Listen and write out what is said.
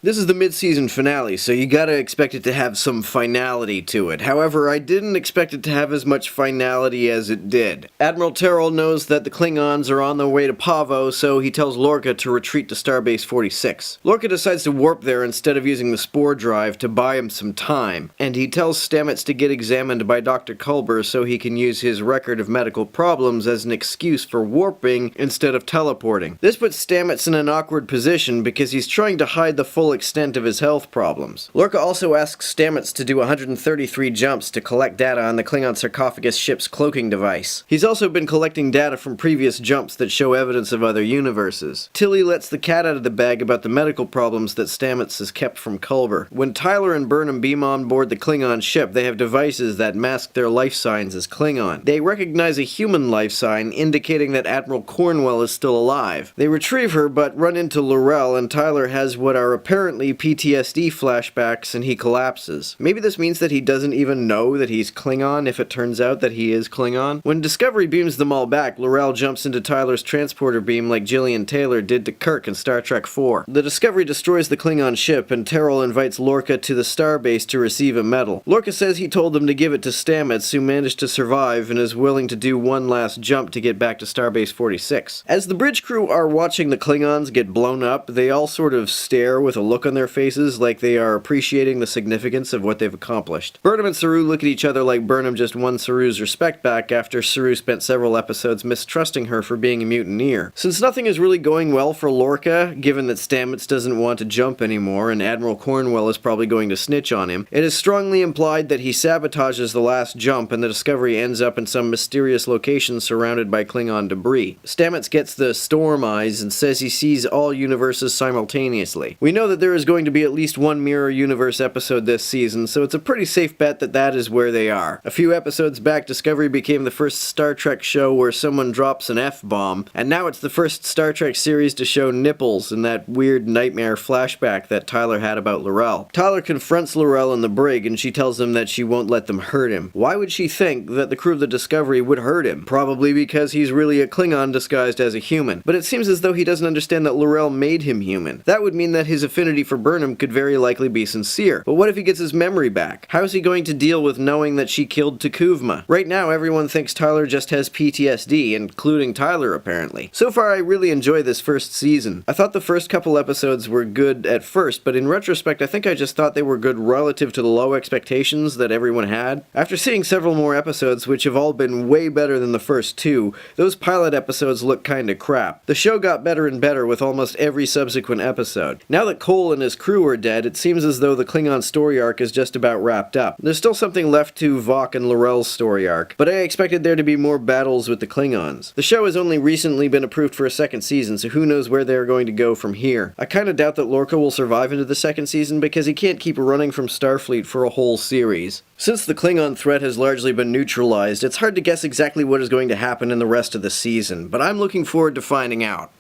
This is the mid-season finale, so you gotta expect it to have some finality to it. However, I didn't expect it to have as much finality as it did. Admiral Terrell knows that the Klingons are on their way to Pavo, so he tells Lorca to retreat to Starbase 46. Lorca decides to warp there instead of using the spore drive to buy him some time, and he tells Stamets to get examined by Dr. Culber so he can use his record of medical problems as an excuse for warping instead of teleporting. This puts Stamets in an awkward position because he's trying to hide the full extent of his health problems. Lorca also asks Stamets to do 133 jumps to collect data on the Klingon sarcophagus ship's cloaking device. He's also been collecting data from previous jumps that show evidence of other universes. Tilly lets the cat out of the bag about the medical problems that Stamets has kept from Culber. When Tyler and Burnham beam on board the Klingon ship, they have devices that mask their life signs as Klingon. They recognize a human life sign, indicating that Admiral Cornwell is still alive. They retrieve her, but run into L'Rell, and Tyler has what are apparently PTSD flashbacks and he collapses. Maybe this means that he doesn't even know that he's Klingon if it turns out that he is Klingon. When Discovery beams them all back, L'Rell jumps into Tyler's transporter beam like Gillian Taylor did to Kirk in Star Trek IV. The Discovery destroys the Klingon ship and Terrell invites Lorca to the starbase to receive a medal. Lorca says he told them to give it to Stamets, who managed to survive and is willing to do one last jump to get back to Starbase 46. As the bridge crew are watching the Klingons get blown up, they all sort of stare with a look on their faces like they are appreciating the significance of what they've accomplished. Burnham and Saru look at each other like Burnham just won Saru's respect back after Saru spent several episodes mistrusting her for being a mutineer. Since nothing is really going well for Lorca, given that Stamets doesn't want to jump anymore and Admiral Cornwell is probably going to snitch on him, it is strongly implied that he sabotages the last jump and the Discovery ends up in some mysterious location surrounded by Klingon debris. Stamets gets the storm eyes and says he sees all universes simultaneously. We know that there is going to be at least one Mirror Universe episode this season, so it's a pretty safe bet that that is where they are. A few episodes back, Discovery became the first Star Trek show where someone drops an F-bomb, and now it's the first Star Trek series to show nipples in that weird nightmare flashback that Tyler had about L'Rell. Tyler confronts L'Rell in the brig, and she tells him that she won't let them hurt him. Why would she think that the crew of the Discovery would hurt him? Probably because he's really a Klingon disguised as a human. But it seems as though he doesn't understand that L'Rell made him human. That would mean that his affinity for Burnham could very likely be sincere. But what if he gets his memory back? How is he going to deal with knowing that she killed T'Kuvma? Right now, everyone thinks Tyler just has PTSD, including Tyler apparently. So far, I really enjoy this first season. I thought the first couple episodes were good at first, but in retrospect, I think I just thought they were good relative to the low expectations that everyone had. After seeing several more episodes, which have all been way better than the first two, those pilot episodes look kinda crap. The show got better and better with almost every subsequent episode. Now that Cole and his crew are dead, it seems as though the Klingon story arc is just about wrapped up. There's still something left to Vok and L'Rell's story arc, but I expected there to be more battles with the Klingons. The show has only recently been approved for a second season, so who knows where they're going to go from here. I kinda doubt that Lorca will survive into the second season because he can't keep running from Starfleet for a whole series. Since the Klingon threat has largely been neutralized, it's hard to guess exactly what is going to happen in the rest of the season, but I'm looking forward to finding out.